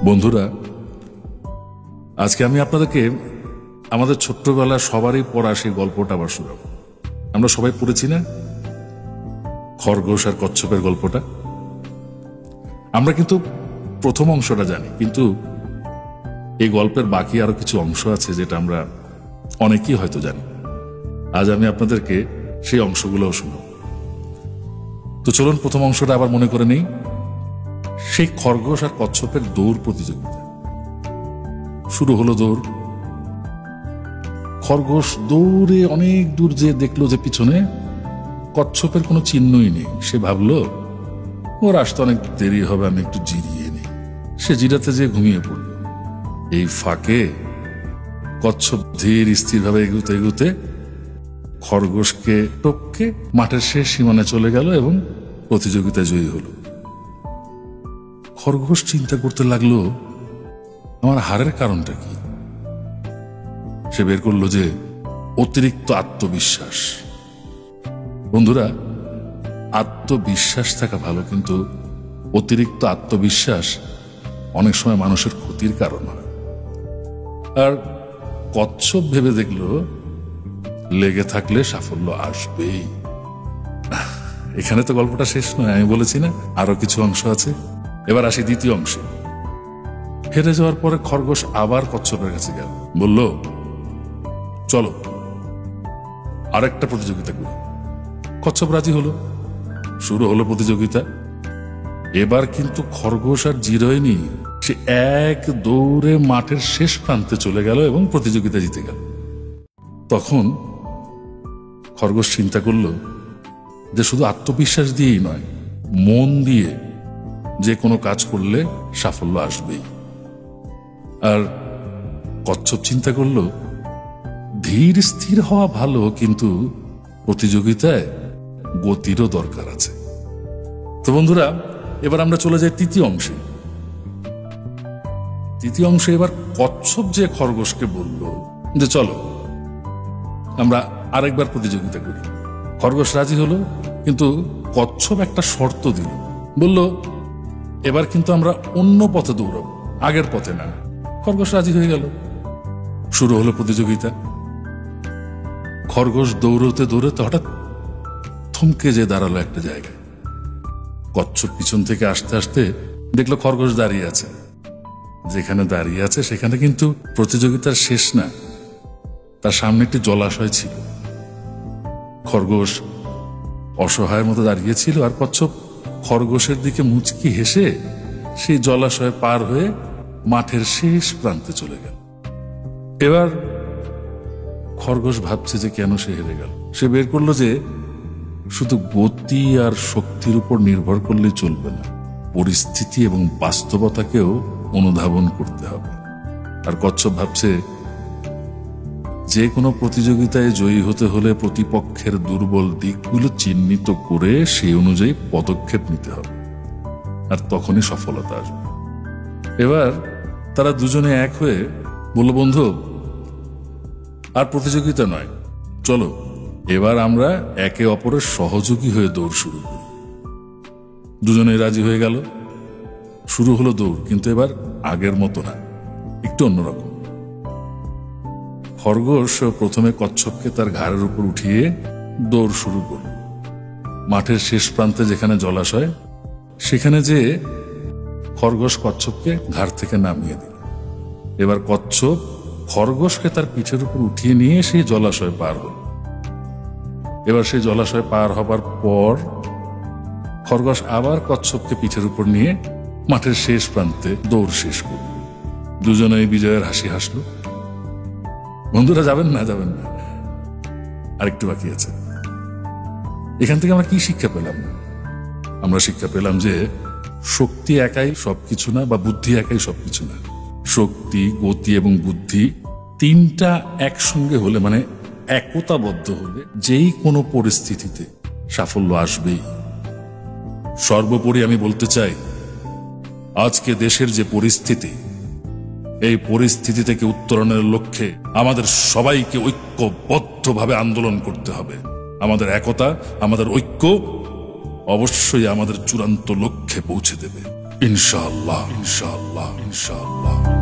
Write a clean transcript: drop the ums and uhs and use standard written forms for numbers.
বন্ধুরা, আজকে আমি আপনাদেরকে আমাদের ছোট্টবেলা সবারই পড়া সেই গল্পটা আবার শোনাব। আমরা সবাই পড়েছি না খরগোশ আর কচ্ছপের গল্পটা? আমরা কিন্তু প্রথম অংশটা জানি, কিন্তু এই গল্পের বাকি আরো কিছু অংশ আছে যেটা আমরা অনেকেই হয়তো জানি। আজ আমি আপনাদেরকে সেই অংশগুলোও শোনাব। তো চলুন প্রথম অংশটা আবার মনে করে নেই। সেই খরগোশ আর কচ্ছপের দৌড় প্রতিযোগিতা শুরু হলো। দৌড়, খরগোশ দৌড়ে অনেক দূর যে দেখলো যে পিছনে কচ্ছপের কোনো চিহ্নই নেই। সে ভাবলো ওর আসতে অনেক দেরি হবে, আমি একটু জিরিয়ে নিই। সে জিরাতে যেয়ে ঘুমিয়ে পড়ল। এই ফাঁকে কচ্ছপ ধীর স্থির ভাবে এগুতে এগুতে খরগোশকে টপকে মাঠের শেষ সীমানে চলে গেল এবং প্রতিযোগিতায় জয়ী হলো। খরগোশ চিন্তা করতে লাগলো আমার হারের কারণটা কি। সে বের করলো যে অতিরিক্ত আত্মবিশ্বাস। বন্ধুরা, আত্মবিশ্বাস থাকা ভালো, কিন্তু অতিরিক্ত আত্মবিশ্বাস অনেক সময় মানুষের ক্ষতির কারণ হয়। আর কচ্ছপ ভেবে দেখলো লেগে থাকলে সাফল্য আসবেই। এখানে তো গল্পটা শেষ নয়, আমি বলেছি না আরো কিছু অংশ আছে। এবার আসি দ্বিতীয় অংশে। হেরে যাওয়ার পরে খরগোশ আবার কচ্ছপের কাছে গেল, বলল চলো আরেকটা প্রতিযোগিতা করি। কচ্ছপ রাজি হলো। শুরু হলো প্রতিযোগিতা। এবার কিন্তু খরগোশ আর জিরোয়নি। সে এক দৌড়ে মাঠের শেষ প্রান্তে চলে গেল এবং প্রতিযোগিতা জিতে গেল। তখন খরগোশ চিন্তা করলো যে শুধু আত্মবিশ্বাস দিয়েই নয়, মন দিয়ে যে কোনো কাজ করলে সাফল্য আসবেই। আর কচ্ছপ চিন্তা করলো ধীর স্থির হওয়া ভালো, কিন্তু প্রতিযোগিতায় গতিরও দরকার আছে। তো বন্ধুরা, এবার আমরা চলে যাই তৃতীয় অংশে। তৃতীয় অংশে এবার কচ্ছপ যে খরগোশকে বলল যে চলো আমরা আরেকবার প্রতিযোগিতা করি। খরগোশ রাজি হলো, কিন্তু কচ্ছপ একটা শর্ত দিল। বলল এবার কিন্তু আমরা অন্য পথে দৌড়াবো, আগের পথে না। খরগোশ রাজি হয়ে গেল। শুরু হলো প্রতিযোগিতা। খরগোশ দৌড়তে দৌড়তে হঠাৎ থমকে যে দাঁড়ালো একটা জায়গায়। কচ্ছপ পিছন থেকে আসতে আসতে দেখলো খরগোশ দাঁড়িয়ে আছে। যেখানে দাঁড়িয়ে আছে সেখানে কিন্তু প্রতিযোগিতার শেষ না, তার সামনে একটি জলাশয় ছিল। খরগোশ অসহায়ের মতো দাঁড়িয়েছিল, আর কচ্ছপ খরগোশের দিকে মুচকি হেসে সেই জলাশয় পার হয়ে মাঠের শেষ প্রান্তে চলে গেল। এবার খরগোশ ভাবছে যে কেন সে হেরে গেল। সে বের করলো যে শুধু গতি আর শক্তির উপর নির্ভর করলে চলবে না, পরিস্থিতি এবং বাস্তবতাকেও অনুধাবন করতে হবে। আর কচ্ছপ ভাবছে যে কোনো প্রতিযোগিতায় জয়ী হতে হলে প্রতিপক্ষের দুর্বল দিকগুলো চিহ্নিত করে সেই অনুযায়ী পদক্ষেপ নিতে হবে, আর তখনই সফলতা আসবে। এবার তারা দুজনে এক হয়ে বলল, বন্ধু আর প্রতিযোগিতা নয়, চলো এবার আমরা একে অপরের সহযোগী হয়ে দৌড় শুরু করি। দুজনে রাজি হয়ে গেল। শুরু হলো দৌড়, কিন্তু এবার আগের মতো না, একটু অন্যরকম। খরগোশ প্রথমে কচ্ছপকে তার ঘাড়ের উপর উঠিয়ে দৌড় শুরু করল। মাঠের শেষ প্রান্তে যেখানে জলাশয়, সেখানে যে খরগোশ কচ্ছপকে ঘাড় থেকে নামিয়ে দিল। এবার কচ্ছপ খরগোশকে তার পিঠের উপর উঠিয়ে নিয়ে সেই জলাশয় পার হল। এবার সেই জলাশয় পার হবার পর খরগোশ আবার কচ্ছপকে পিঠের উপর নিয়ে মাঠের শেষ প্রান্তে দৌড় শেষ করল। দুজনেই বিজয়ের হাসি হাসল। বন্ধুরা, যাবেন না, যাবেন না, আরেকটু বাকি আছে। এখান থেকে আমরা কি শিক্ষা পেলাম? আমরা শিক্ষা পেলাম যে শক্তি একাই সবকিছু না, বা বুদ্ধি একাই সবকিছু না। শক্তি, গতি এবং বুদ্ধি তিনটা একসঙ্গে হলে, মানে একতাবদ্ধ হলে, যেই কোনো পরিস্থিতিতে সাফল্য আসবেই। সর্বোপরি আমি বলতে চাই, আজকে দেশের যে পরিস্থিতি, এই পরিস্থিতি থেকে উত্তরণের লক্ষ্যে আমাদের সবাইকে ঐক্যবদ্ধভাবে আন্দোলন করতে হবে। আমাদের একতা, আমাদের ঐক্য অবশ্যই আমাদের চূড়ান্ত লক্ষ্যে পৌঁছে দেবে ইনশাআল্লাহ ইনশাআল্লাহ ইনশাআল্লাহ।